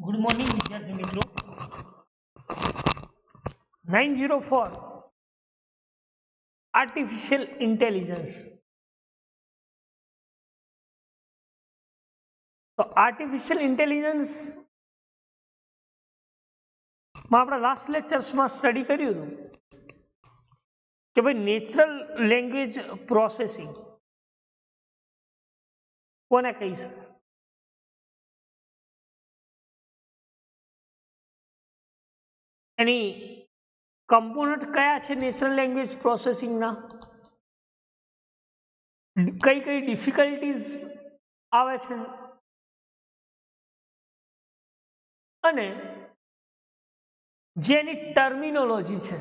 Good morning વિદ્યાર્થી મિત્રો 904 artificial intelligence તો આર્ટિફિશિયલ ઇન્ટેલિજન્સ માં આપણા લાસ્ટ લેક્ચર્સમાં સ્ટડી કર્યું હતું કે ભાઈ નેચરલ લેંગ્વેજ પ્રોસેસિંગ કોને કહી શકાય એની કમ્પોનન્ટ કયા છે નેચરલ લેંગ્વેજ પ્રોસેસિંગના કઈ કઈ ડિફિકલ્ટીઝ આવે છે અને જેની ટર્મિનોલોજી છે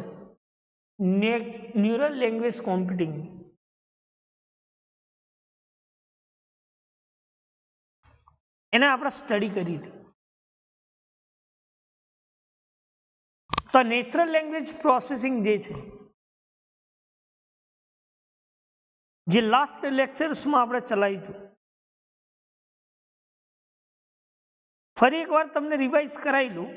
ન્યુરલ લેંગ્વેજ કોમ્પ્યુટિંગ એને આપણે સ્ટડી કરી હતી તો નેચરલ લેંગ્વેજ પ્રોસેસિંગ જે છે જે લાસ્ટ લેક્ચર્સમાં આપણે ચલાવ્યું હતું ફરી એકવાર તમને રિવાઇઝ કરાયેલું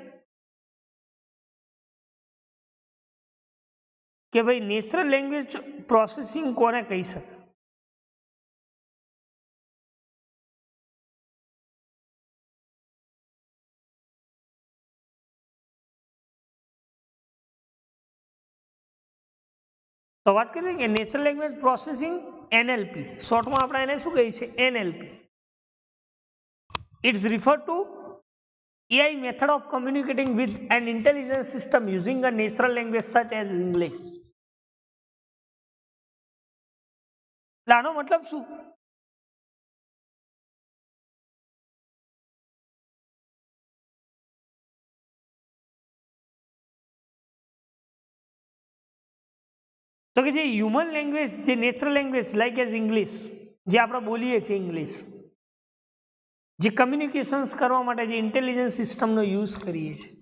કે ભાઈ નેચરલ લેંગ્વેજ પ્રોસેસિંગ કોને કહી શકે તો વાત કરીએ કે નેચરલ લેંગ્વેજ પ્રોસેસિંગ એનએલપી શોર્ટમાં આપણે એને શું કહીએ છીએ NLP it's refer to AI method of communicating with an intelligent system using a natural language such as English. આનો મતલબ શું તો કે જે હ્યુમન લેંગ્વેજ જે natural language like as English જે આપણે બોલીએ છીએ ઇંગ્લિશ જે કમ્યુનિકેશન્સ કરવા માટે જે ઇન્ટેલિજન્સ સિસ્ટમનો યુઝ કરીએ છીએ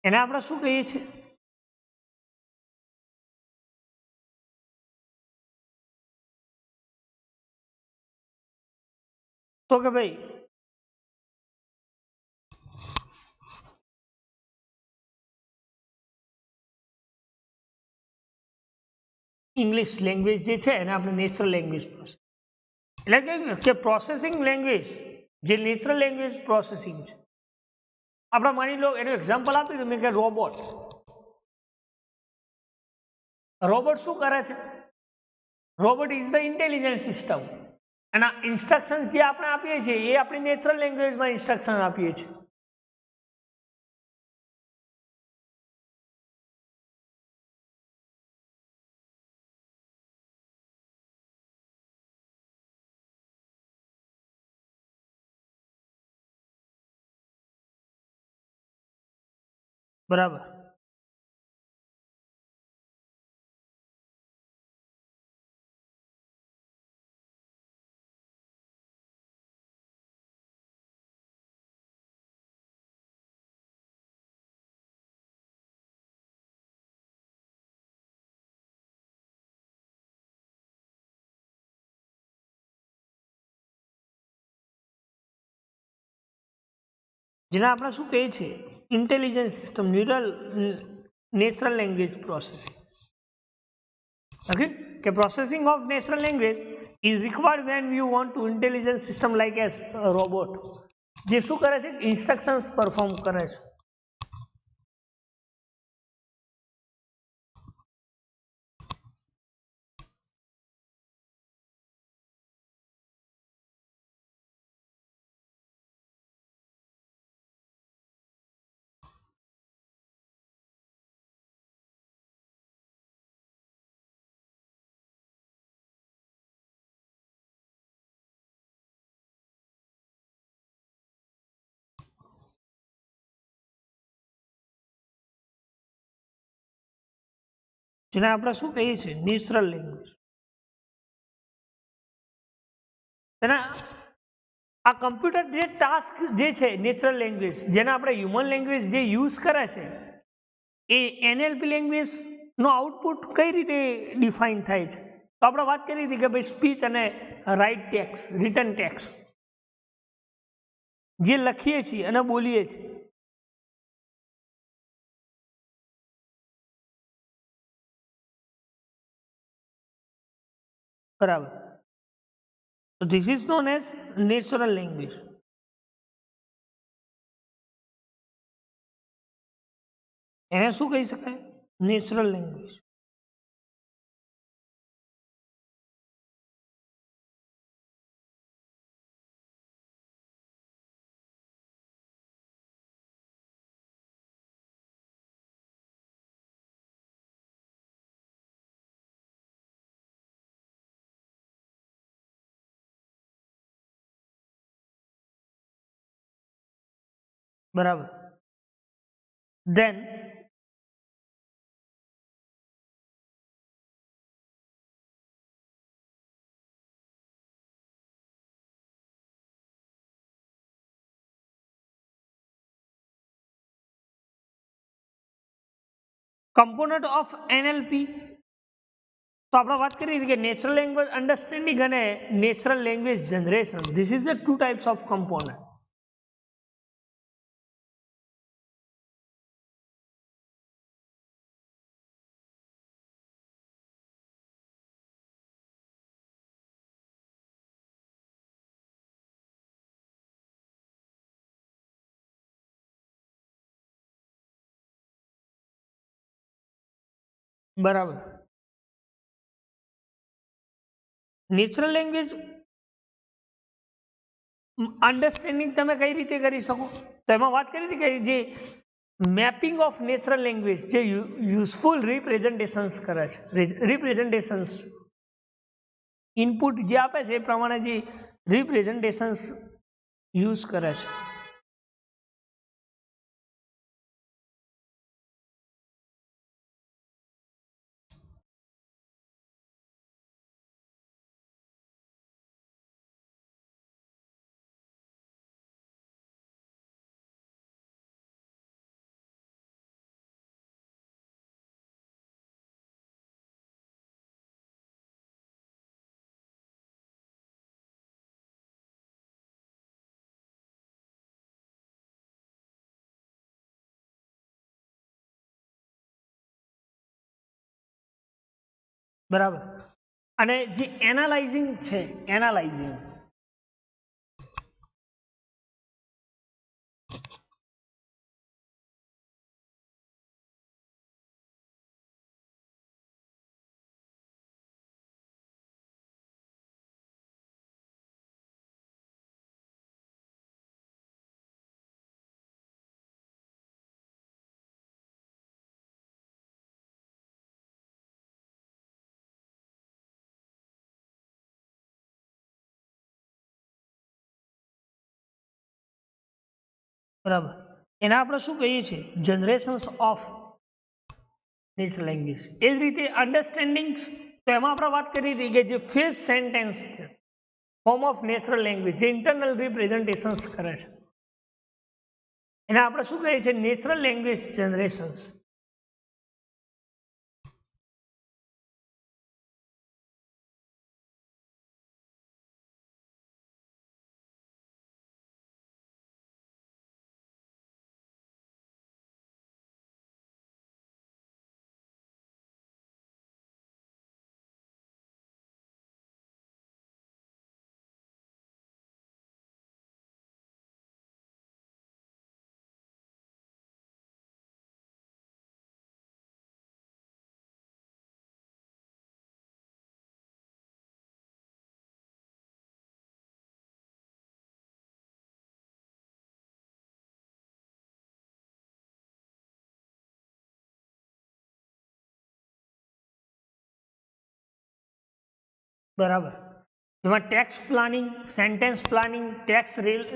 એને આપણે શું કહીએ છીએ તો કે ભાઈ ઇંગ્લિશ લેંગ્વેજ જે છે એને આપણે નેચરલ લેંગ્વેજ એટલે કે પ્રોસેસિંગ લેંગ્વેજ જે નેચરલ લેંગ્વેજ પ્રોસેસિંગ છે આપણે માની લો એનું એક્ઝામ્પલ આપી દઉં મેં કે રોબોટ શું કરે છે robot is the intelligent system એના ઇન્સ્ટ્રક્શન જે આપણે આપીએ છીએ એ આપણી નેચરલ લેંગ્વેજમાં ઇન્સ્ટ્રક્શન આપીએ છીએ બરાબર જેને આપણે શું કહીએ છીએ intelligence system natural language processing okay કે processing of natural language is required when you want to intelligence system like as robot જે શું કરે છે ઇન્સ્ટ્રક્શન્સ પરફોર્મ કરે છે જેને આપણે શું કહીએ છીએ નેચરલ લેંગ્વેજ તેના આ કમ્પ્યુટર જે ટાસ્ક જે છે નેચરલ લેંગ્વેજ, જેને આપણે હ્યુમન લેંગ્વેજ જે યુઝ કરે છે, એ એનએલપી લેંગ્વેજ નો આઉટપુટ કઈ રીતે ડિફાઇન થાય છે? તો આપણે વાત કરી હતી કે ભાઈ સ્પીચ અને રાઇટ ટેક્સ, રિટન ટેક્સ, જે લખીએ છીએ અને બોલીએ છીએ. બરાબર. So this is known as natural language. એને શું કહી શકાય? Natural language. બરાબર. Then component of NLP, તો આપણે વાત કરી કે નેચરલ લેંગ્વેજ અન્ડરસ્ટેન્ડિંગ અને natural language generation, this is the two types of component. બરાબર. નેચરલ લેંગ્વેજ અન્ડરસ્ટેન્ડિંગ તમે કઈ રીતે કરી શકો? તો એમાં વાત કરી હતી કે જે મેપિંગ ઓફ નેચરલ લેંગ્વેજ, જે યુઝફુલ રિપ્રેઝન્ટેશન્સ કરે છે, રિપ્રેઝન્ટેશન્સ ઇનપુટ જે આપે છે એ પ્રમાણે જે રિપ્રેઝન્ટેશન્સ યુઝ કરે છે. બરાબર. અને જે એનાલાઇઝિંગ છે, એનાલાઇઝિંગ, બરાબર, એના આપણે શું કહીએ છીએ? Generations of natural language. એ જ રીતે અન્ડરસ્ટેન્ડિંગ, તો એમાં આપણે વાત કરી હતી કે જે ફેસ સેન્ટેન્સ છે, ફોર્મ ઓફ નેચરલ લેંગ્વેજ, જે ઇન્ટરનલ રિપ્રેઝન્ટેશન્સ કરે છે, એને આપણે શું કહીએ છીએ? Natural language generations. બરાબર. જેમાં text planning, sentence planning, text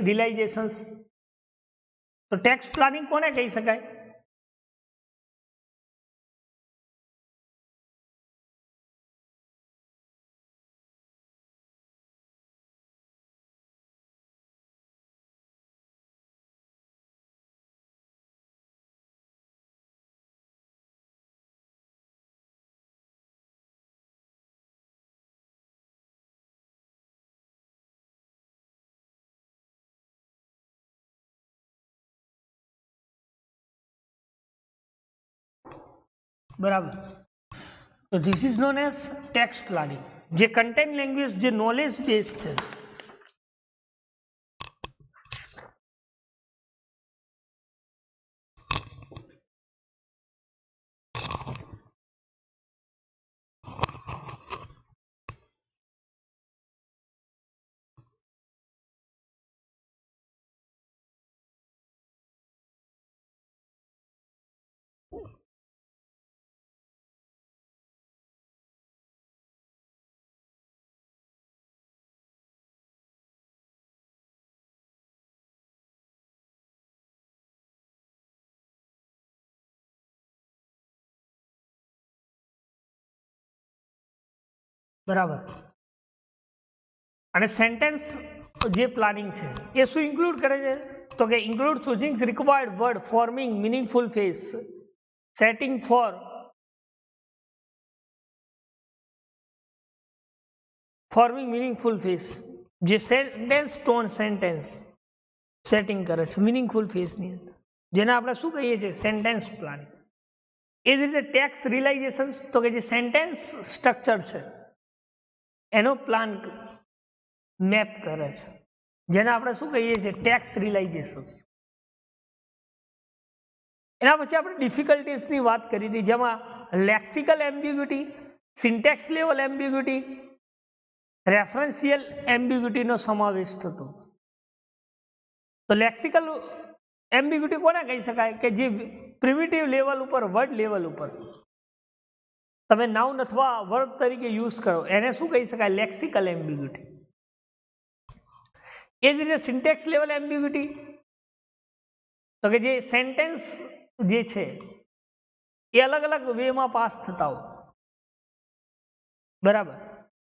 realisations. તો ટેક્સ પ્લાનિંગ કોને કહી શકાય? બરાબર. તો this is known as text planning. જે કન્ટેન્ટ લેંગ્વેજ જે નોલેજ બેઝ છે, બરાબર. અને સેન્ટેન્સ જે પ્લાનિંગ છે એ શું ઇન્ક્લુડ કરે છે? તો કે include choosing required word forming meaningful phrase, setting for forming meaningful phrase. જે સેન્ટેન્સ ટોન સેન્ટેન્સ સેટિંગ કરે છે મિનિંગફુલ ફેસની અંદર, જેને આપણે શું કહીએ છીએ? Sentence planning. એ જ રીતે ટેક્સ રિલાઇઝેશન, તો કે જે સેન્ટેન્સ સ્ટ્રક્ચર છે એનો પ્લાન મેપ કરે છે, જેને આપણે શું કહીએ છીએ? ટેક્સ રિલાઇઝેશન. એના પછી આપણે ડિફિકલ્ટીઝની વાત કરી હતી, જેમાં લેક્સિકલ એમ્બિગ્યુટી, સિન્ટેક્સ લેવલ એમ્બિગ્યુટી, રેફરન્શિયલ એમ્બિગ્યુટીનો સમાવેશ થતો. તો લેક્સિકલ એમ્બિગ્યુટી કોને કહી શકાય? કે જે પ્રિમિટિવ લેવલ ઉપર, વર્ડ લેવલ ઉપર તમે નાઉન અથવા વર્બ તરીકે યુઝ કરો એને શું કહી શકાય? લેક્સિકલ એમ્બિગ્યુટી. એ જ રીતે સિન્ટેક્સ લેવલ એમ્બિગ્યુટી, તો કે જે સેન્ટેન્સ જે છે એ અલગ અલગ વેમાં પાસ થતા હોય. બરાબર.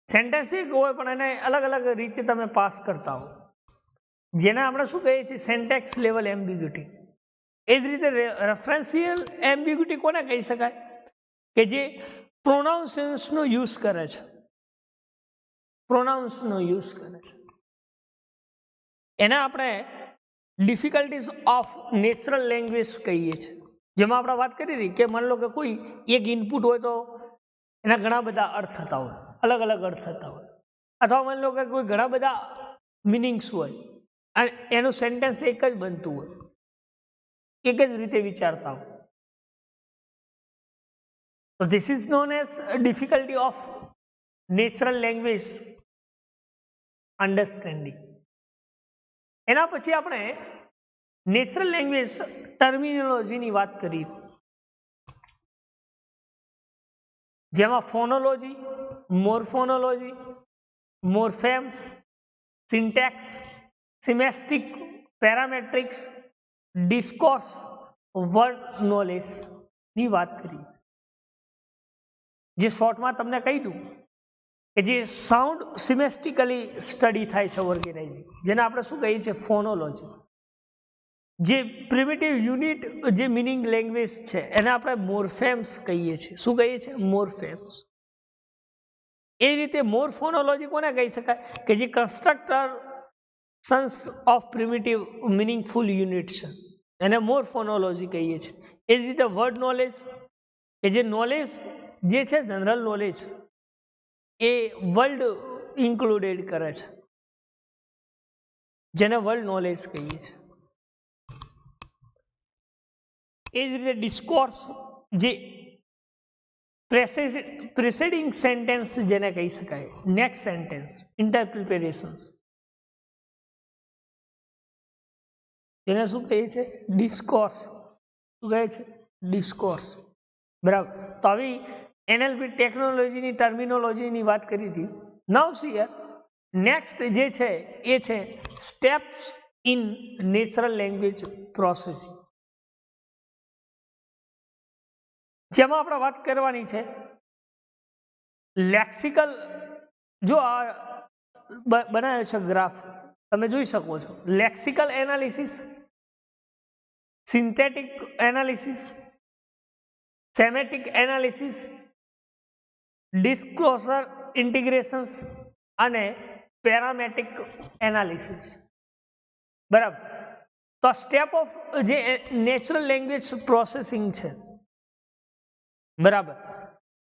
સેન્ટેન્સ એક હોય પણ એને અલગ અલગ રીતે તમે પાસ કરતા હો, જેને આપણે શું કહીએ છીએ? Syntax level એમ્બિગ્યુટી. એ જ રીતે રેફરન્શિયલ એમ્બિગ્યુટી કોને કહી શકાય? કે જે પ્રોનાઉન્સનો યુઝ કરે છે, પ્રોનાઉન્સનો યુઝ કરે છે. એને આપણે ડિફિકલ્ટીઝ ઓફ નેચરલ લેંગ્વેજ કહીએ છીએ. જેમાં આપણે વાત કરી હતી કે માની લો કે કોઈ એક ઇનપુટ હોય તો એના ઘણા બધા અર્થ થતા હોય, અલગ અલગ અર્થ થતા હોય. અથવા માની લો કે કોઈ ઘણા બધા મિનિંગ્સ હોય અને એનું સેન્ટેન્સ એક જ બનતું હોય, એક જ રીતે વિચારતા હોય. તો this is known as difficulty of natural language understanding. એના પછી આપણે નેચરલ લેંગ્વેજ ટર્મિનોલોજીની વાત કરી, જેમાં ફોનોલોજી, મોર્ફોનોલોજી, મોર્ફેમ્સ, સિન્ટેક્સ, સિમેસ્ટિક, પેરામેટ્રિક્સ, ડિસ્કોર્સ, વર્ડ નોલેજ ની વાત કરી. જે શોર્ટમાં તમને કહી દઉં કે જે સાઉન્ડ સિમેસ્ટિકલી સ્ટડી થાય છે ઓર્ગેનાઇઝિંગ, જેને આપણે શું કહીએ છીએ? ફોનોલોજી. જે પ્રિમિટિવ યુનિટ જે મિનિંગ લેંગ્વેજ છે એને આપણે મોર્ફેમ્સ કહીએ છીએ. શું કહીએ છીએ? મોર્ફેમ્સ. એ રીતે મોર્ફોનોલોજી કોને કહી શકાય? કે જે constructors of primitive meaningful unit છે એને મોર્ફોનોલોજી કહીએ છીએ. એ જ રીતે વર્ડ નોલેજ, કે જે નોલેજ જે છે જનરલ નોલેજ એ વર્લ્ડ ઇન્ક્લુડેડ કરે છે, જેને વર્લ્ડ નોલેજ કહીએ છીએ. એ જ રીતે ડિસ્કોર્સ, જે પ્રેસિડિંગ સેન્ટેન્સ જેને કહી શકાય, નેક્સ્ટ સેન્ટેન્સ, ઇન્ટરપ્રિટેશન્સ, જેને શું કહીએ છીએ? ડિસ્કોર્સ. શું કહે છે? ડિસ્કોર્સ. બરાબર. તો આવી એનએલપી ટેકનોલોજીની ટર્મિનોલોજીની વાત કરી હતી. નાઉ હિયર નેક્સ્ટ જે છે એ છે steps in natural language processing, જેમાં આપણે વાત કરવાની છે લેક્સિકલ. જો આ બનાવ્યો છે ગ્રાફ, તમે જોઈ શકો છો. Lexical analysis, synthetic analysis, semantic analysis, disclosure integrations અને પેરામેટિક એનાલિસિસ. બરાબર. તો સ્ટેપ ઓફ જે નેચરલ લેંગ્વેજ પ્રોસેસિંગ છે બરાબર.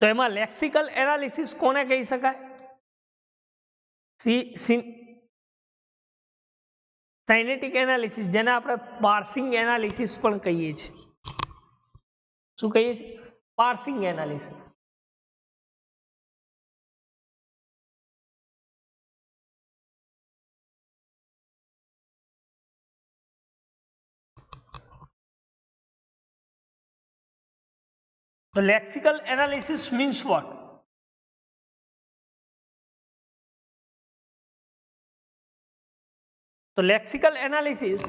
તો એમાં લેક્સિકલ એનાલિસિસ કોને કહી શકાય? સાયનેટિક એનાલિસિસ, જેને આપણે પાર્સિંગ એનાલિસિસ પણ કહીએ છીએ. શું કહીએ છીએ? Passing analysis. The lexical analysis means what? So lexical analysis,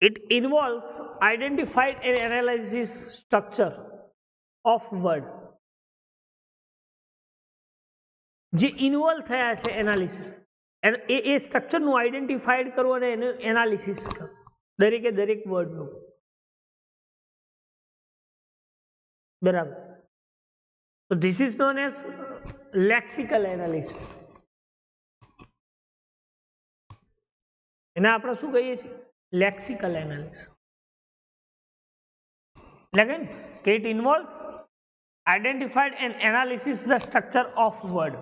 it involves identified and analysis structure of word. જે ઇન્વોલ્વ થયા છે એનાલિસિસ, એ સ્ટ્રક્ચરનું આઈડેન્ટિફાઈડ કરવું અને એનું એનાલિસિસ કરવું, દરેકે દરેક વર્ડનું. બરાબર. So this is known as lexical analysis. એને આપણે શું કહીએ છીએ? Lexical analysis. એટલે કે it involves identified and analysis the structure of word.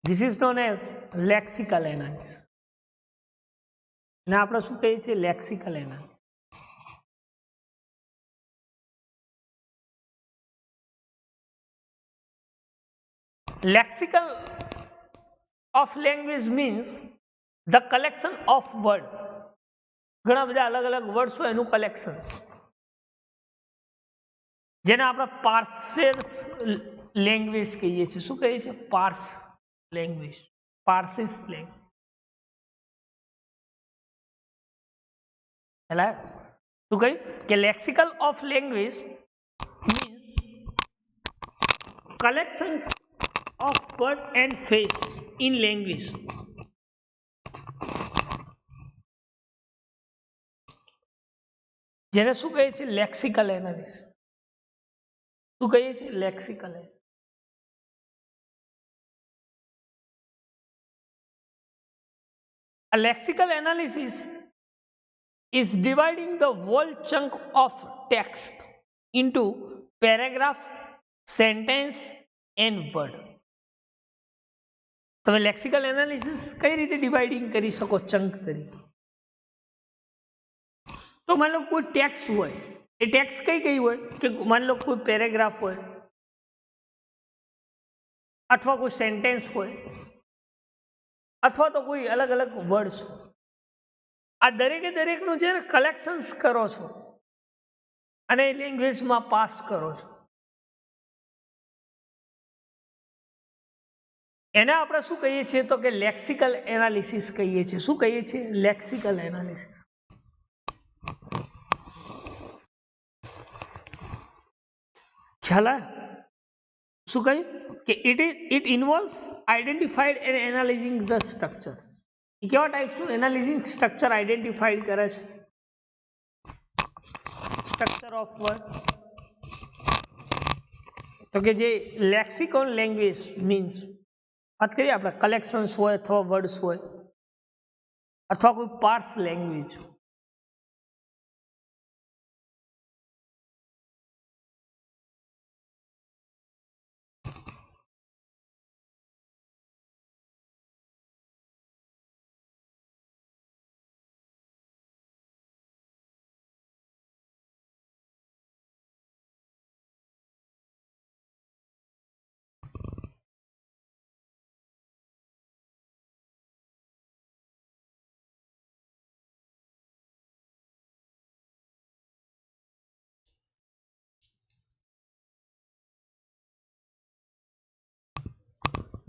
This is known as lexical analysis. ને આપણે શું કહીએ છીએ? Lexical analysis. Lexical of language means the collection of word. ઘણા બધા અલગ અલગ વર્ડ્સ હોય એનું કલેક્શન, જેને આપણે પાર્સેસ લેંગ્વેજ કહીએ છીએ. શું કહીએ છીએ? પાર્સ લેંગ્વેજ, પાર્સિસ લેંગ્વેજ. એટલે શું કહ્યું કે lexical of language means collections of word and phrase in language. જેને શું કહે છે? Lexical analysis. શું કહીએ છીએ? Lexical. A lexical analysis is dividing the whole chunk of text into paragraph, sentence and word. તમે લેક્સિકલ એનાલિસિસ કઈ રીતે ડિવાઇડિંગ કરી શકો? ચંક તરીકે. તો માની લો કોઈ ટેક્સ હોય, એ ટેક્સ કઈ હોય કે માની લો કોઈ પેરેગ્રાફ હોય અથવા કોઈ સેન્ટેન્સ હોય અથવા તો કોઈ અલગ અલગ વર્ડ્સ હોય. આ દરેકે દરેકનું જે કલેક્શન્સ કરો છો અને લેંગ્વેજમાં પાસ કરો છો, એને આપણે શું કહીએ છીએ? તો કે લેક્સિકલ એનાલિસિસ કહીએ છીએ. શું કહીએ છીએ? Lexical analysis. ખ્યાલ આવે? શું કહ્યું કે it involves identified and analysing the structure. એ કેવા ટાઈપ્સનું એનાલિઝિંગ સ્ટ્રક્ચર આઈડેન્ટિફાઈડ કરે છે? Structure of word. તો કે જે લેક્સિકોન લેંગ્વેજ મીન્સ, વાત કરીએ આપણે કલેક્શન્સ હોય અથવા વર્ડ્સ હોય અથવા કોઈ પાર્ટ્સ લેંગ્વેજ.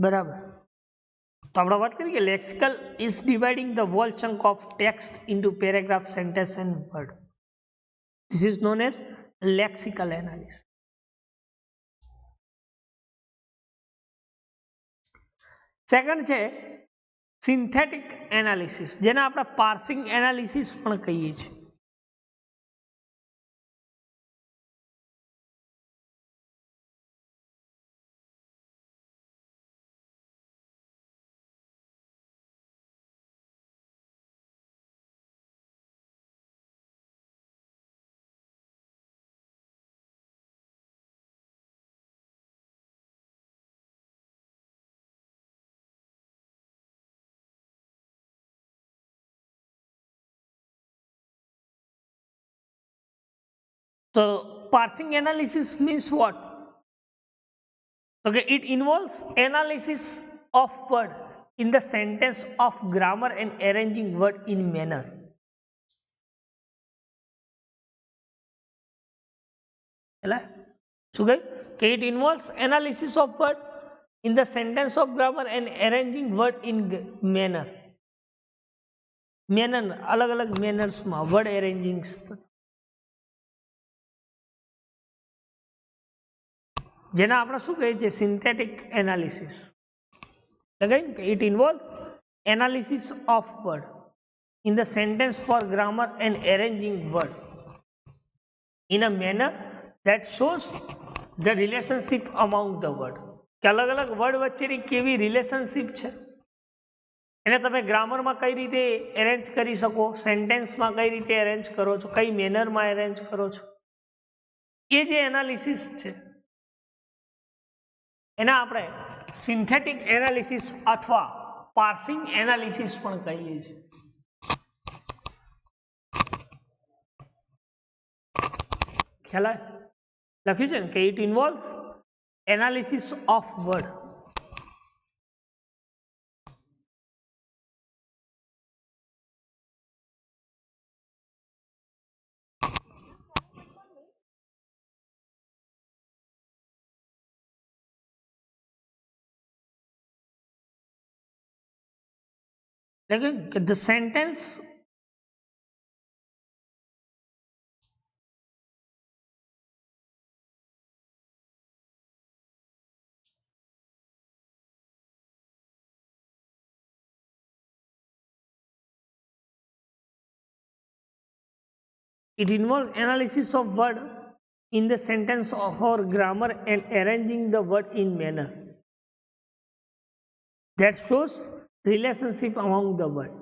બરાબર. તો આપણે વાત કરીએ કે lexical is dividing the whole chunk of text into paragraph, sentence and word. This is known as lexical analysis. Second છે સિન્થેટિક એનાલિસિસ, જેને આપણે પાર્સિંગ એનાલિસિસ પણ કહીએ છીએ. તો parsing analysis means what? Okay, it involves analysis of word in the sentence of grammar and arranging word in manner. શું કહ્યું કે it involves analysis of word in the sentence of grammar and arranging word in manner. Manner અલગ અલગ મેનર્સમાં word એરેન્જિંગ, જેના આપણે શું કહીએ છીએ synthetic analysis. It involve analysis of word in the sentence for grammar and arranging word in a manner that shows the relationship among the word, કે અલગ અલગ વર્ડ વચ્ચેની કેવી રિલેશનશિપ છે એને તમે ગ્રામરમાં કઈ રીતે એરેન્જ કરી શકો, સેન્ટેન્સમાં કઈ રીતે એરેન્જ કરો છો, કઈ મેનરમાં એરેન્જ કરો છો, એ જે એનાલિસિસ છે એને આપણે સિન્થેટિક એનાલિસિસ અથવા પાર્સિંગ એનાલિસિસ પણ કહીએ છીએ. ખ્યાલ આવે? લખ્યું છે ને કે it ઇન્વોલ્વ્સ analysis of word. The sentence it involves analysis of word in the sentence or grammar and arranging the word in manner that shows relationship among the word.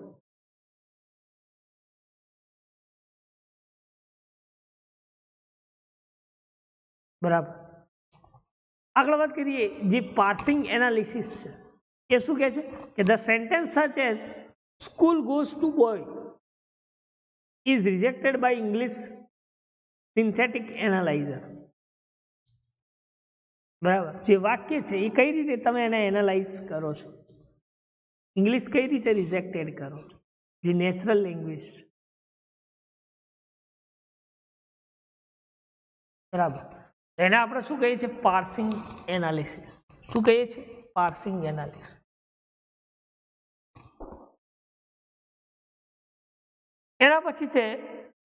બરાબર. આગળ વાત કરીએ જે પાર્સિંગ એનાલિસિસ છે એ શું કહે છે કે the sentence such as school goes to boy is rejected by English synthetic analyser. બરાબર. જે વાક્ય છે એ કઈ રીતે તમે એને એનાલાઇઝ કરો છો, ઇંગ્લિશ કઈ રીતે રિજેક્ટેડ કરો, જે નેચરલ લેંગ્વેજ છે. બરાબર. એને આપણે શું કહીએ છીએ પાર્સિંગ એનાલિસિસ. શું કહીએ છીએ? Passing analysis. એના પછી છે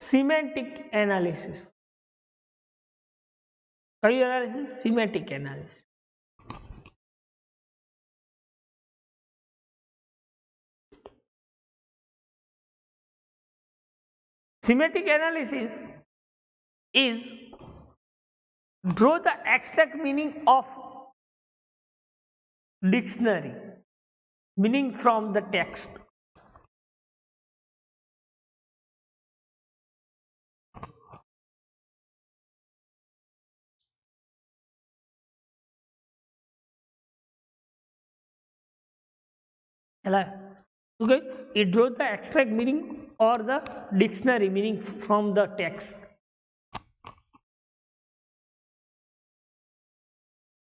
સિમેન્ટિક એનાલિસિસ. કયું analysis? Semantic analysis. Semantic analysis is draw the abstract meaning of dictionary meaning from the text. Okay, it draws the abstract meaning or the dictionary meaning from the text.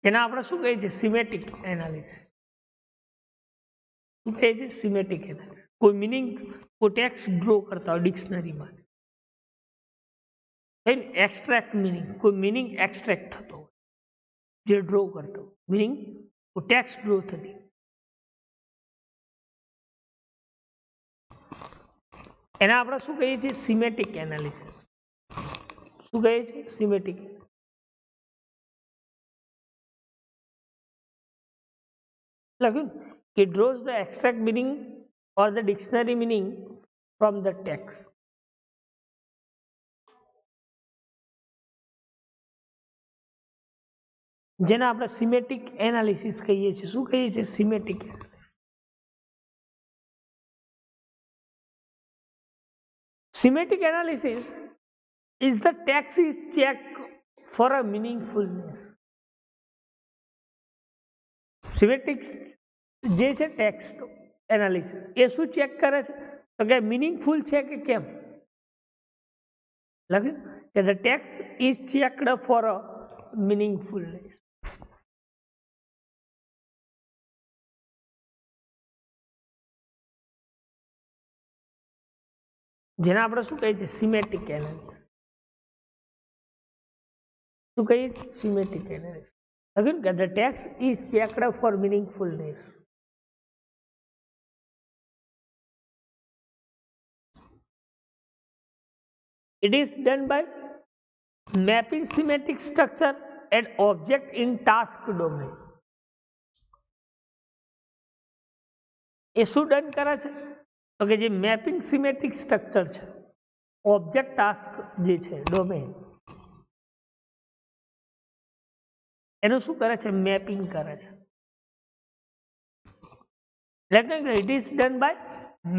જેને આપણે શું કહીએ છીએ સિમેટિક analysis. શું કહીએ છીએ? સિમેટિક analysis. કોઈ meaning, કોઈ ટેક્સ્ટ ડ્રો કરતા હોય ડિક્શનરીમાં, એક્સ્ટ્રેક્ટ મિનિંગ, કોઈ મિનિંગ એક્સ્ટ્રેક્ટ થતો હોય, જે ડ્રો કરતો મિનિંગ ટેક્સ્ટ ડ્રો થતી, એને આપણે શું કહીએ છીએ? સિમેટિક એનાલિસિસ. શું કહીએ છીએ? સિમેટિક. લખ્યું કે draws the abstract meaning or the dictionary meaning from the text. જેને આપણે સિમેટિક એનાલિસિસ કહીએ છીએ. શું કહીએ છીએ? સિમેટિક. Semantic analysis is the text is checked for a meaningfulness. Semantic જે છે ટેક્સ્ટ એનાલિસિસ એ શું ચેક કરે છે તો કે મીનિંગફુલ છે કે કેમ. લખ્યું કે the text is checked for a meaningfulness. જેને આપણે શું કહીએ છીએ સિમેટિક એનાલિસિસ. શું કહીએ સિમેટિક analysis. Again, the text is checked for meaningfulness. It is done by mapping semantic structure and object in task domain. એ શું ડન કરે છે તો કે જે મેપિંગ સિમેટ્રિક સ્ટ્રક્ચર છે ઓબ્જેક્ટ ટાસ્ક જે છે ડોમેન એનું શું કરે છે મેપિંગ કરે છે. એટલે it is done by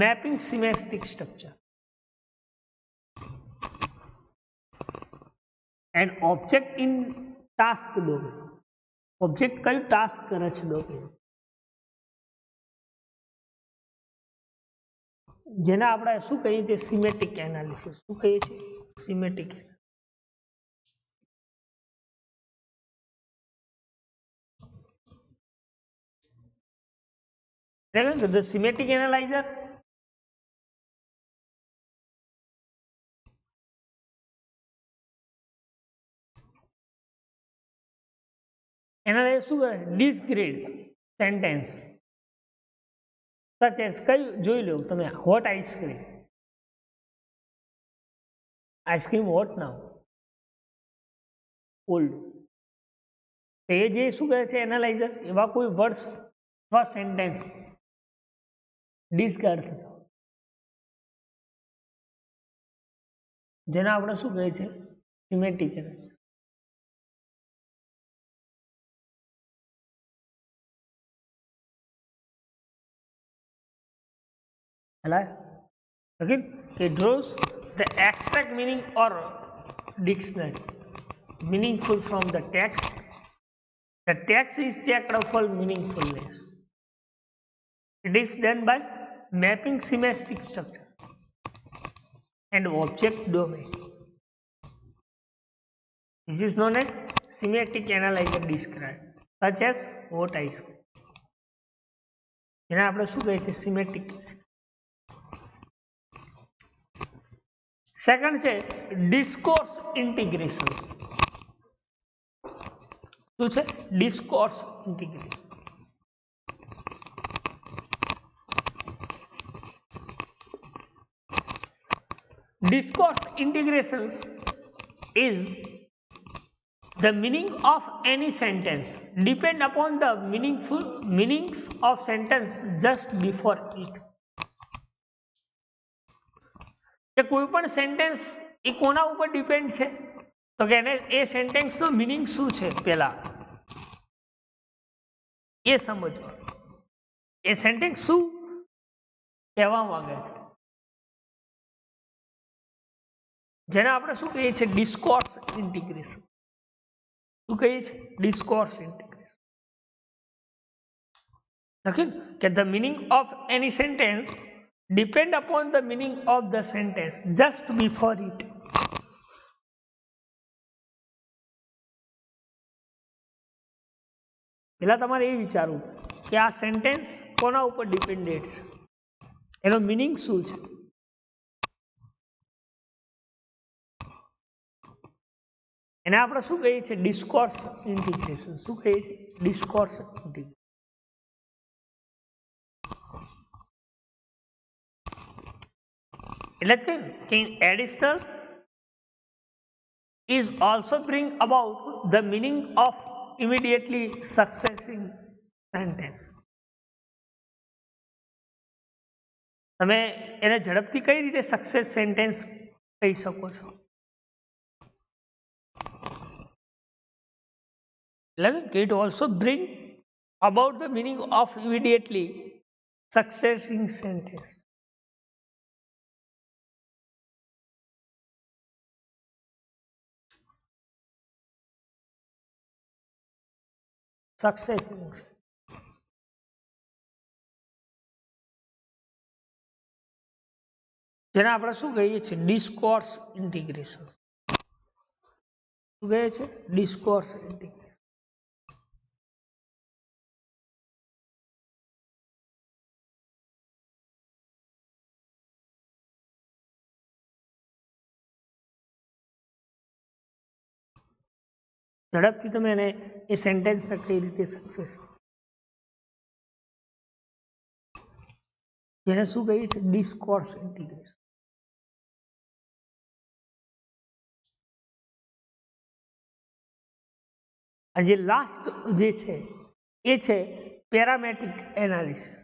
mapping symmetric structure and object in task domain. Object કયું ટાસ્ક કરે છે ડોમેન જેને આપણે શું કહીએ છીએ સિમેટિક એનાલિસિસ. શું કહીએ છીએ સિમેટિક. The semantic analyzer analyze શું કરે discrete sentence such as કયું જોઈ લો તમે hot ice cream hot now cold. એ જે શું કરે છે એનાલાઇઝર એવા કોઈ વર્ડ્સ અથવા સેન્ટેન્સ ડિસ્કાર્ડ થતા જેને આપણે શું કહીએ છીએ સિમેટિક analysis. Again, it draws the abstract meaning or dictionary meaningful from the text. The text is checked for meaningfulness. It is done by mapping semantic structure and object domain. This is known as semantic analyzer described, such as what I said. જેને આપણે શું કહીએ છીએ સિમેટિક. Second છે ડિસ્કોર્સ integration. શું છે ડિસ્કોર્સ integration. Discourse integrations is the meaning of any sentence depend upon the meanings of sentence just before it. કે કોઈ પણ સેન્ટેન્સ એ કોના ઉપર ડિપેન્ડ છે તો કે એને એ સેન્ટેન્સનો મીનિંગ શું છે પહેલા એ સમજવાનું. એ સેન્ટેન્સ શું કહેવા માંગે છે જેને આપણે શું કહીએ છીએ ડિસ્કોર્સ ઇન્ટિગ્રેશન. શું કહીએ છીએ ડિસ્કોર્સ ઇન્ટિગ્રેશન. લખ્યું કે the meaning of any sentence depend upon the meaning of the sentence just before it. પહેલા તમારે એ વિચારવું કે આ સેન્ટેન્સ કોના ઉપર ડિપેન્ડેડ છે એનો મીનિંગ શું છે. એને આપણે શું કહીએ છીએ ડિસ્કોર્સ ઇન્ટિગ્રેશન. શું કહીએ છીએ ડિસ્કોર્સ ઇન્ટિગ્રેશન. એટલે કે additional is also bring about the meaning of immediately succeeding sentence. તમે એને ઝડપથી કઈ રીતે સક્સેસ સેન્ટેન્સ કહી શકો છો એટલે કે it also bring about the meaning of immediately succeeding sentence. Success જેને આપણે શું કહીએ છીએ ડિસ્કોર્સ ઇન્ટિગ્રેશન. શું કહે છે? ડિસ્કોર્સ ઇન્ટિગ્રેશન. ઝડપથી તમે એને એ સેન્ટેન્સને કઈ રીતે સક્સેસ, જેને શું કહીએ છીએ? ડિસ્કોર્સ ઇન્ટિગ્રેશન. જે લાસ્ટ જે છે એ છે પેરામેટ્રિક એનાલિસિસ.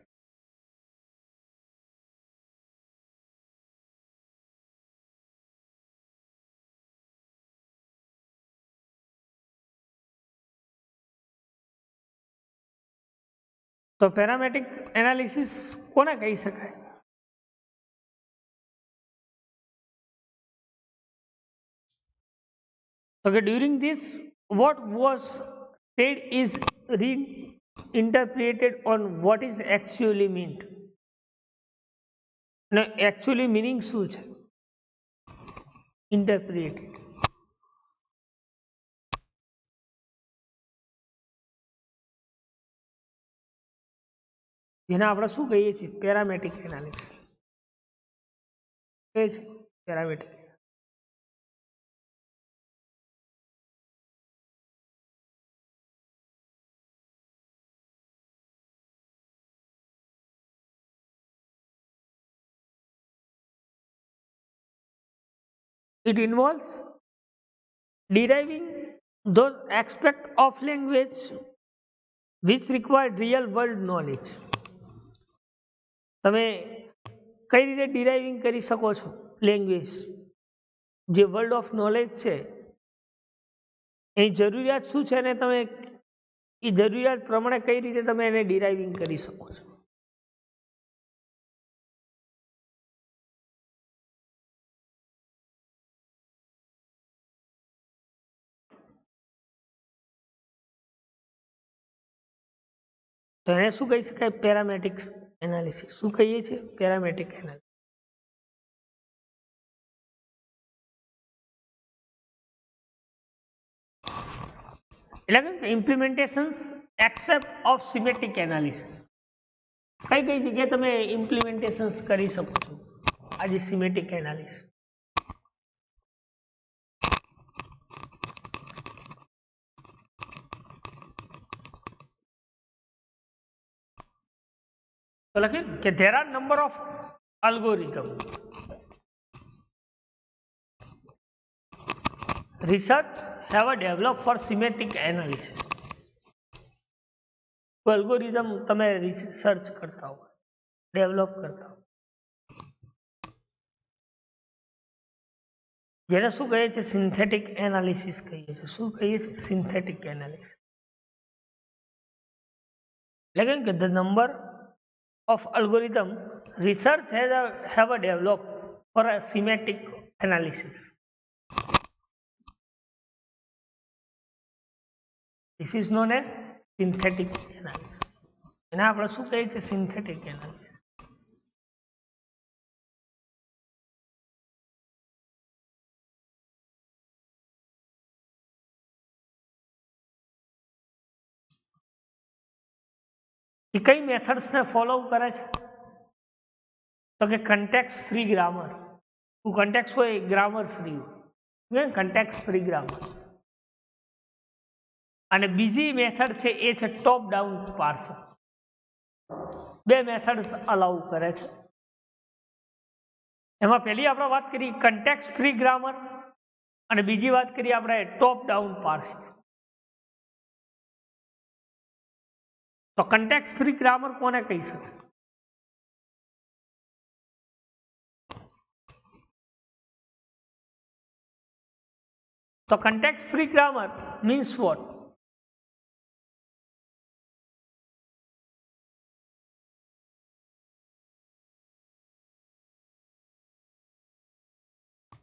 તો પેરામેટ્રિક એનાલિસિસ કોને કહી શકાય? તો કે during this what was said is reinterpreted on what is actually meant. અને actually meaning શું છે? Interpreted. જેને આપણે શું કહીએ છીએ? Parametric analysis. કહીએ છીએ parametric. It involves deriving those aspects of language which require real world knowledge. તમે કઈ રીતે ડિરાઇવિંગ કરી શકો છો લેંગ્વેજ? જે વર્લ્ડ ઓફ નોલેજ છે એની જરૂરિયાત શું છે અને તમે એ જરૂરિયાત પ્રમાણે કઈ રીતે તમે એને ડિરાઇવિંગ કરી શકો છો? તો એને શું કહી શકાય? Parametric analysis. શું કહીએ છીએ? Parametric analysis. એટલે કે ઇમ્પ્લિમેન્ટેશન્સ એક્સેપ્ટ ઓફ સિમેટ્રિક એનાલિસિસ. કઈ કઈ જગ્યાએ તમે ઇમ્પ્લિમેન્ટેશન્સ કરી શકો છો આજે સિમેટ્રિક એનાલિસિસ? તો લખ્યું કે there are number of algorithm research have developed for semantic analysis. કોઈ અલ્ગોરિધમ તમે રિસર્ચ કરતા હો, ડેવલપ કરતા હો, જેને શું કહીએ છીએ? સિન્થેટિક એનાલિસિસ કહીએ છીએ. શું કહીએ છીએ? Synthetic analysis. એટલે કે the number of algorithm research have developed for a semantic analysis. This is known as synthetic analysis. એને આપણે શું કહીએ છીએ? Synthetic analysis. એ કઈ મેથડ્સ ને ફોલો કરે છે? તો કે કન્ટેક્સ્ટ ફ્રી ગ્રામર. કન્ટેક્સ્ટ હોય ગ્રામર ફ્રી હોય, કન્ટેક્સ્ટ ફ્રી ગ્રામર. અને બીજી મેથડ છે એ છે ટોપ ડાઉન પાર્સર. બે મેથડ્સ અલાઉ કરે છે. એમાં પહેલી આપણે વાત કરી કન્ટેક્સ્ટ ફ્રી ગ્રામર અને બીજી વાત કરી આપણે ટોપ ડાઉન પાર્સર. તો કન્ટેક્સ્ટ ફ્રી ગ્રામર કોને કહી શકાય? તો context free grammar means what?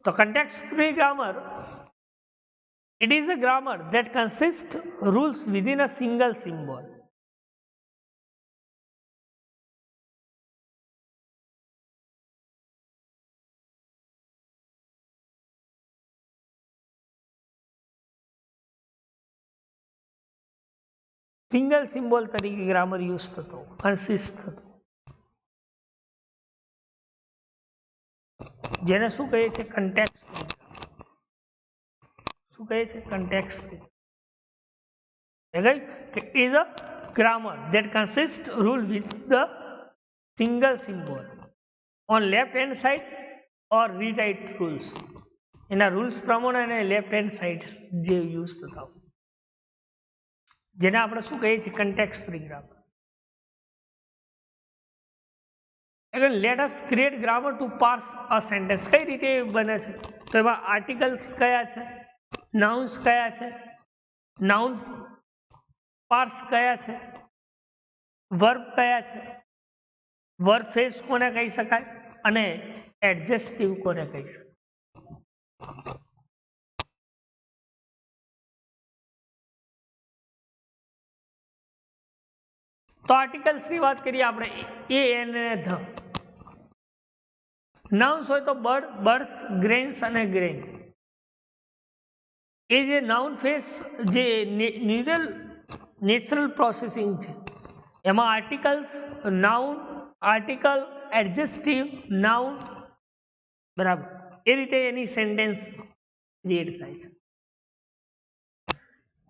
So context free grammar, it is a grammar that consists rules within a single symbol. Single symbol તરીકે ગ્રામર યુઝ થતો, કન્સિસ્ટ થતો, જેને શું કહે છે? કન્ટેક્સ્ટ. શું કહે છે? Context. It is a grammar that consists rule with the single symbol on left hand side or rewrite rules. એના રૂલ્સ પ્રમાણે લેફ્ટ હેન્ડ સાઈડ જે યુઝ થતા હોય, જેને આપણે શું કહીએ છીએ? Context free grammar. એટલે let us create grammar to parse a sentence. કઈ રીતે બને છે? તો એમાં આર્ટિકલ્સ કયા છે, નાઉન્સ કયા છે, નાઉન પાર્સ કયા છે, વર્બ કયા છે, વર્બ ફ્રેઝ કોને કહી શકાય અને એડજેક્ટિવ કોને કહી શકાય. તો આર્ટિકલ્સ ની વાત કરીએ આપણે, એ અને ધ. નાઉન્સ હોય તો બર્ડ, બર્ડ્સ, ગ્રેન્સ અને ગ્રેન. એ જે નાઉન ફેસ જે નેચરલ પ્રોસેસિંગ છે, એમાં articles, noun, article, adjective, noun, બરાબર, એ રીતે એની સેન્ટેન્સ ક્રિએટ થાય છે.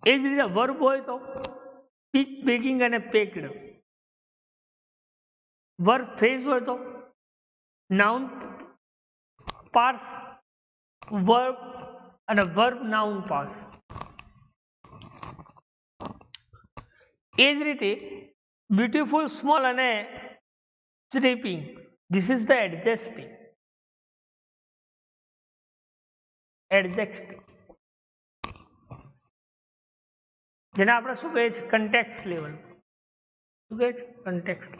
એ જ રીતે વર્બ હોય તો પીક, બેકિંગ અને પેક્ડ. વર્બ ફ્રેઝ હોય તો નાઉન પાર્સ, વર્બ અને વર્બ નાઉન પાર્સ. એ જ રીતે બ્યુટીફુલ, સ્મોલ અને stripping, this is the adjective. Adjective જેને આપણે શું કહીએ છીએ? Context level. શું કહે છે? કન્ટેક્સ્ટ.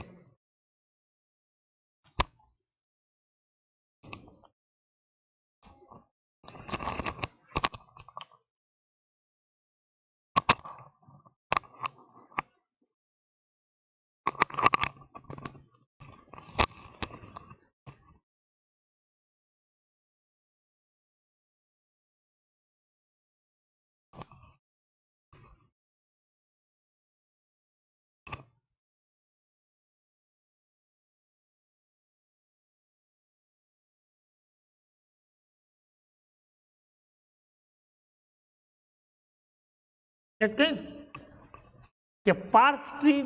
કે parse tree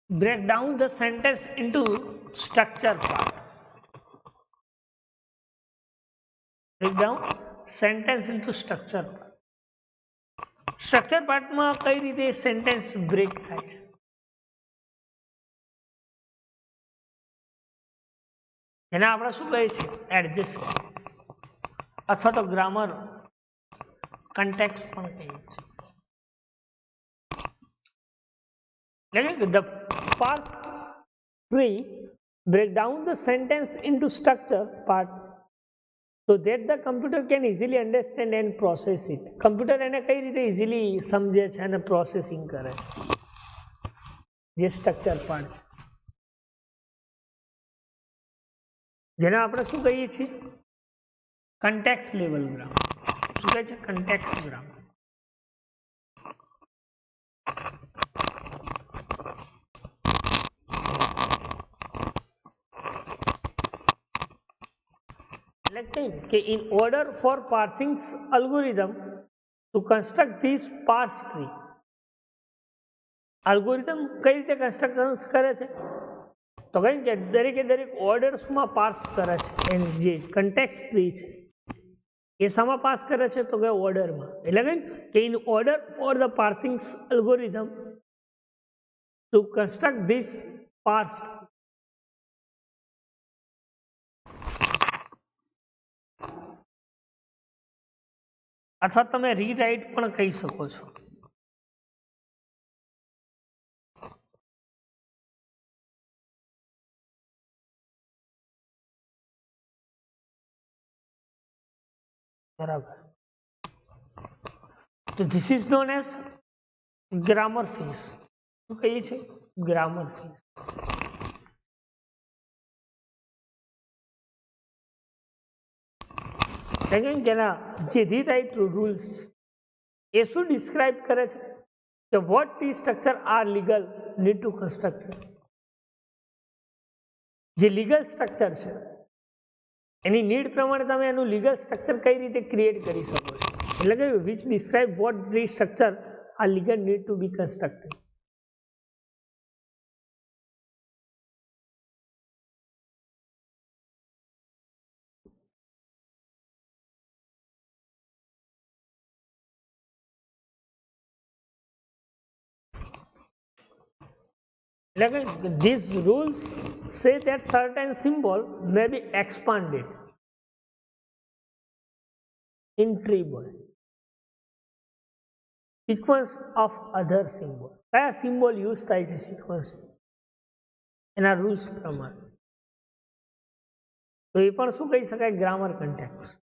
break down the sentence into structure part. Break down sentence into structure part. Structure પાર્ટમાં કઈ રીતે સેન્ટેન્સ બ્રેક થાય છે? એને આપણે શું કહીએ છીએ? એડજસ્ટ અથવા તો ગ્રામર કન્ટેક્સ્ટ પણ કહીએ છીએ. The parse tree break down the sentence into structure part so that the computer can easily understand and process it. Computer એને કઈ રીતે ઇઝીલી સમજે છે અને પ્રોસેસિંગ કરે છે, જે સ્ટ્રક્ચર પાર્ટ છે, જેને આપણે શું કહીએ છીએ? Context level grammar. શું કહે છે? Context grammar. કે in order for parsing algorithm to construct this parse tree, algorithm કઈ રીતે કન્સ્ટ્રક્શન્સ કરે છે? તો કઈ કે દરેકે દરેક ઓર્ડર્સમાં પાર્સ કરે છે. એની જે કન્ટેક્સ્ટ ટ્રી છે એ શામાં પાસ કરે છે? તો કે ઓર્ડરમાં. એટલે કે in order for the parsing algorithm to construct this parse, અથવા તમે રીરાઇટ પણ કહી શકો છો. બરાબર. તો this is known as grammar phase. શું કહીએ છીએ? Grammar phase. જેના જે રીરાઇટ રૂલ્સ છે એ શું ડિસ્ક્રાઇબ કરે છે? કે what tree structure are legal need to construct. જે લીગલ સ્ટ્રક્ચર છે એની નીડ પ્રમાણે તમે એનું લીગલ સ્ટ્રક્ચર કઈ રીતે ક્રિએટ કરી શકો છો. એટલે કે which describe what tree structure are legal need to be constructed. એટલે કે these rules say that certain symbol may be expanded in tribal sequence of other symbol. કયા સિમ્બોલ યુઝ થાય છે સિક્વન્સ એના રૂલ્સ પ્રમાણે. તો એ પણ શું કહી શકાય ગ્રામર કન્ટેક્સ્ટ.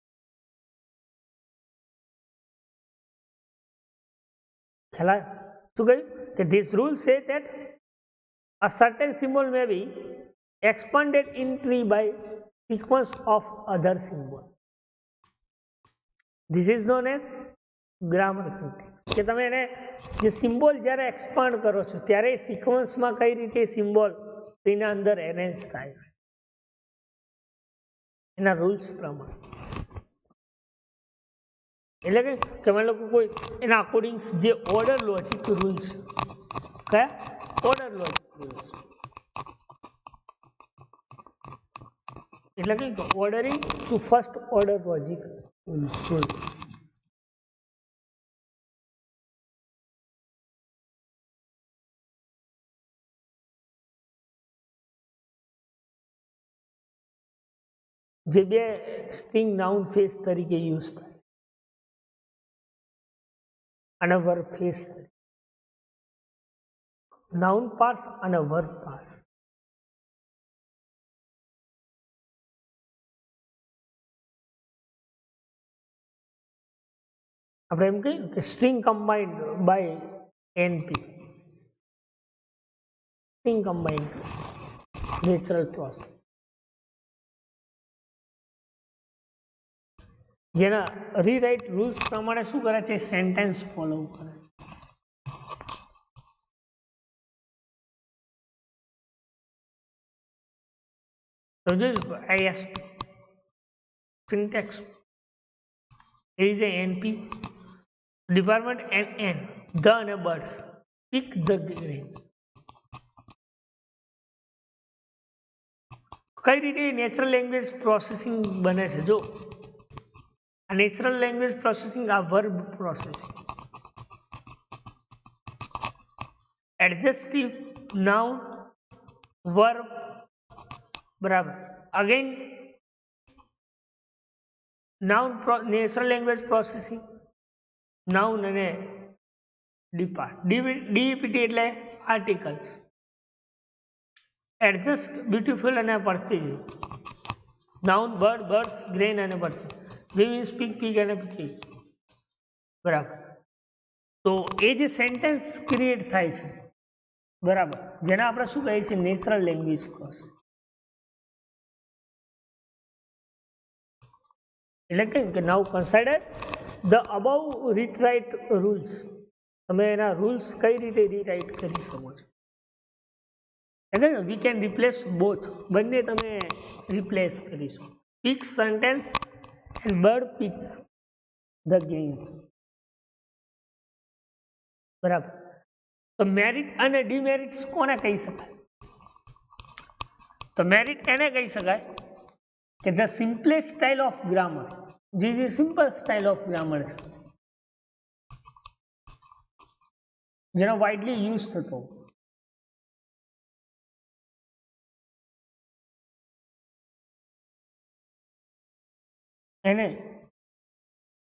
ખ્યાલ શું કહ્યું કે this rule say that a certain symbol may be expanded in tree by sequence of other symbol. This is known as grammar context. કે તમે એને જે સિમ્બોલ જ્યારે એક્સપાન્ડ કરો છો ત્યારે સિક્વન્સમાં કઈ રીતે સિમ્બોલ તેના અંદર એરેન્જ થાય એના રૂલ્સ પ્રમાણે. એટલે કે અમે લોકો કોઈ એના અકોર્ડિંગ જે ઓર્ડર લોજિક રૂલ્સ કયા ઓર્ડર લોજિક રૂલ્સ એટલે કે ordering to first order logic rules. જે બે સ્ટ્રિંગ નાઉન ફેસ તરીકે યુઝ થાય અને વર્બ ફેસ તરીકે. નાઉન પાર્ટ્સ અને વર્બ પાર્ટ્સ. આપણે એમ કહીએ કે string combined by NP. String combined natural process જેના રીરાઇટ રૂલ્સ પ્રમાણે શું કરે છે સેન્ટેન્સ ફોલો કરે. તો જો syntax is a np department and the અને birds pick the green. કઈ રીતે નેચરલ લેંગ્વેજ પ્રોસેસિંગ બને છે જો આ નેચરલ લેંગ્વેજ પ્રોસેસિંગ આ verb processing adjective noun verb બરાબર again noun natural language processing noun અને ડીપીટી એટલે આર્ટિકલ્સ એડજસ્ટ બ્યુટીફુલ અને purchase noun bird birds grain અને પરચેજ મીન્સ પીક પીક અને પીક બરાબર. તો એ જે સેન્ટેન્સ ક્રિએટ થાય છે બરાબર જેને આપણે શું કહીએ છીએ નેચરલ લેંગ્વેજ પ્રોસેસ. એટલે કે now consider the above rewrite rules. તમે એના રૂલ્સ કઈ રીતે રીરાઇટ કરી શકો છો. એટલે વી કેન રિપ્લેસ બોથ બંને તમે રિપ્લેસ કરી શકો. Peak sentence and bird peak the games બરાબર. તો મેરિટ અને ડિમેરિટ્સ કોને કહી શકાય. તો મેરિટ એને કહી શકાય કે the simplest style of grammar. જે સિમ્પલ સ્ટાઇલ ઓફ ગ્રામર છે જેનો વાઇડલી યુઝ થતો એને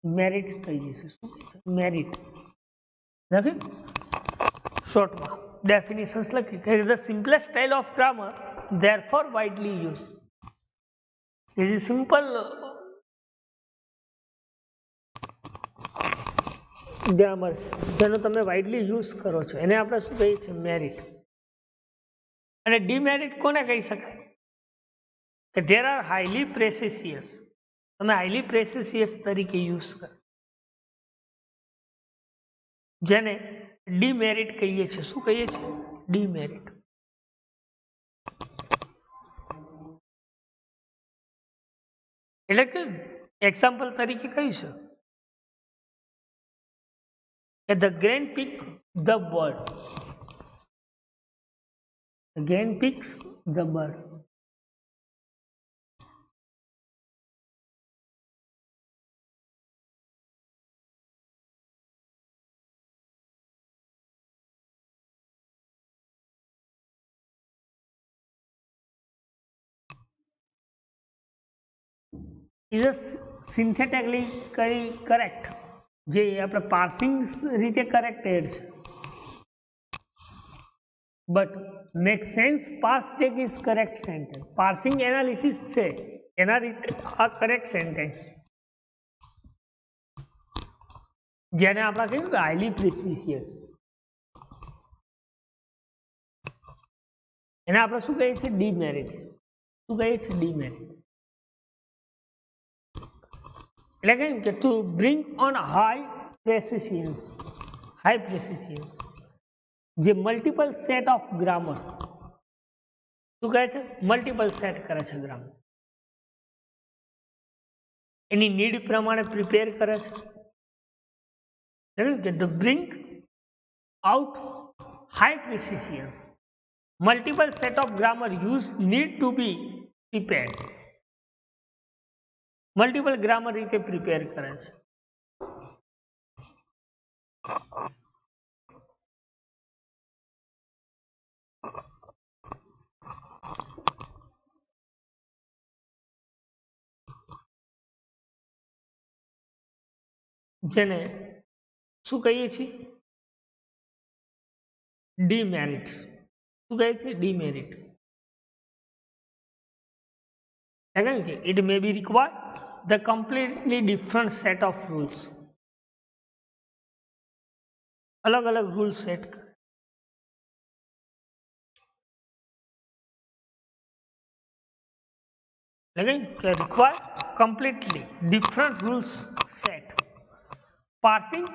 મેરિટ કહી જશે. શું મેરિટ લખી શોર્ટમાં ડેફિનેશન્સ લખી કે the simplest style of grammar therefore widely use. એ જે સિમ્પલ ગ્રામર જેનો તમે વાઇડલી યુઝ કરો છો એને આપણે શું કહીએ છીએ મેરિટ. અને ડિમેરિટ કોને કહી શકાય કે ધેર આર હાઈલી પ્રેસિસિયસ. તમે હાઈલી પ્રેસિસિયસ તરીકે યુઝ કરો જેને ડીમેરિટ કહીએ છીએ. શું કહીએ છીએ? ડીમેરિટ. એટલે કે એક્ઝામ્પલ તરીકે કહીશું કે the grain pick the bird. The grain picks the bird. Is a synthetically correct. જે આપણે પાર્સિંગ રીતે કરેક્ટેડ છે. But make sense parse tech is correct sentence. Parsing analysis છે એના રીતે આ કરેક્ટ સેન્ટેન્સ, જેને આપણે કહ્યું કે હાઈલી પ્રિસિશિયસ, એને આપણે શું કહીએ છીએ? ડીમેરિટ. શું કહીએ છીએ? ડીમેરિટ. એટલે કહ્યું કે to bring on high precisions. High precisions જે મલ્ટિપલ સેટ ઓફ ગ્રામર. શું કહે છે? મલ્ટિપલ સેટ કરે છે ગ્રામર. એની નીડ પ્રમાણે પ્રિપેર કરે છે. કે the bring out high precisions multiple set of grammar use need to be prepared. Multiple grammar રીતે પ્રિપેર કરે છે. જેને શું કહીએ છીએ? ડીમેરિટ. શું કહે છે? ડીમેરિટ. It may be required the completely different set of rules. अलग अलग rule set require completely different rules set. Parsing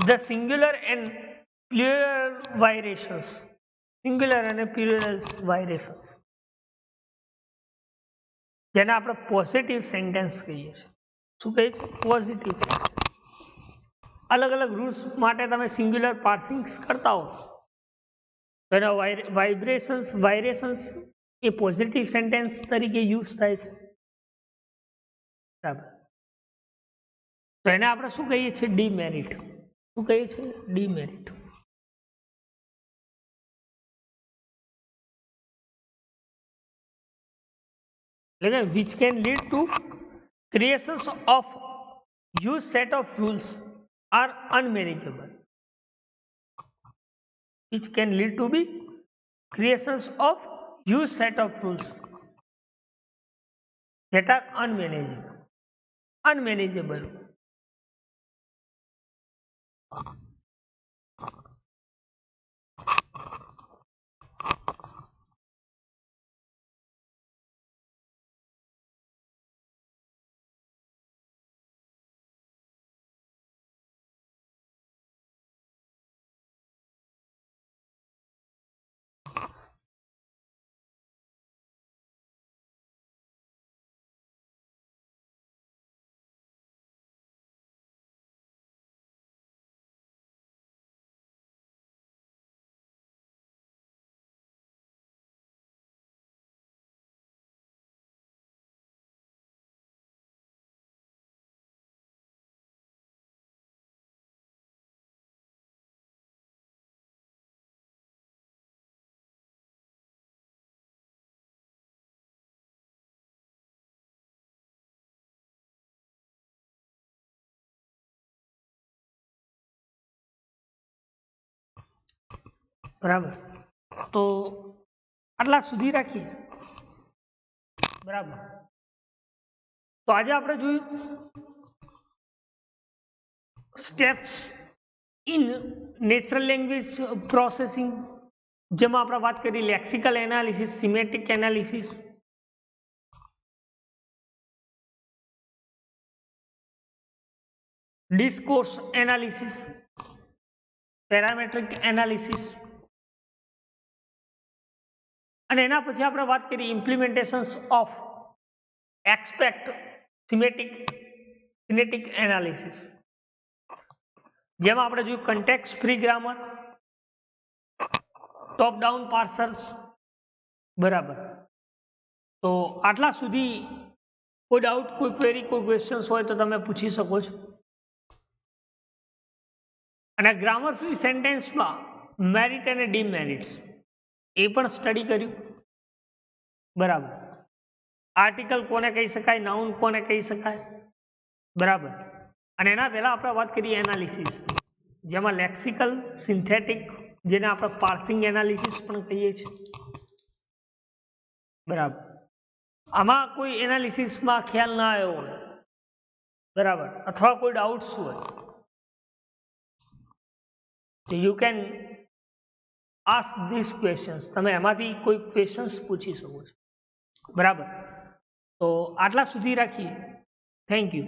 the singular and plural variations. Singular and plural variations. જેને આપણે પોઝિટિવ સેન્ટેન્સ કહીએ છીએ. શું કહીએ છીએ? Positive sentence. અલગ અલગ રૂલ્સ માટે તમે સિંગ્યુલર પાર્સિંગ્સ કરતા હો તો એના વાઇબ્રેશન્સ એ પોઝિટિવ સેન્ટેન્સ તરીકે યુઝ થાય છે. બરાબર. તો એને આપણે શું કહીએ છીએ? ડીમેરિટ. શું કહીએ છીએ? ડીમેરિટ. which can lead to creations of huge set of rules are unmanageable. Which can lead to be creations of huge set of rules that are unmanageable. Unmanageable. બરાબર. તો આટલા સુધી રાખીએ. બરાબર. તો આજે આપણે જોયું steps in natural language processing, જેમાં આપણે વાત કરી lexical analysis, semantic analysis, discourse analysis, parametric analysis, અને એના પછી આપણે વાત કરીએ implementations of expect syntactic analysis, જેમાં આપણે જોયું context free grammar, top down parsers, બરાબર. તો આટલા સુધી કોઈ ડાઉટ, કોઈ ક્વેરી, કોઈ ક્વેશ્ચન્સ હોય તો તમે પૂછી શકો છો. અને ગ્રામર ફ્રી સેન્ટેન્સમાં મેરિટ અને ડીમેરિટ્સ એ પણ સ્ટડી કર્યું, બરાબર. આર્ટિકલ કોને કહી શકાય, નાઉન કોને કહી શકાય, બરાબર. અને એના પહેલા આપણે વાત કરીએ એનાલિસિસ, જેમાં લેક્સિકલ, સિન્થેટિક, જેને આપણે પાર્સિંગ એનાલિસિસ પણ કહીએ છીએ, બરાબર. આમાં કોઈ એનાલિસિસમાં ખ્યાલ ના આવ્યો હોય, બરાબર, અથવા કોઈ ડાઉટ્સ હોય તો you can ask this questions, તમે એમાંથી કોઈ ક્વેશ્ચન્સ પૂછી શકો છો, બરાબર. તો આટલા સુધી રાખીએ. Thank you.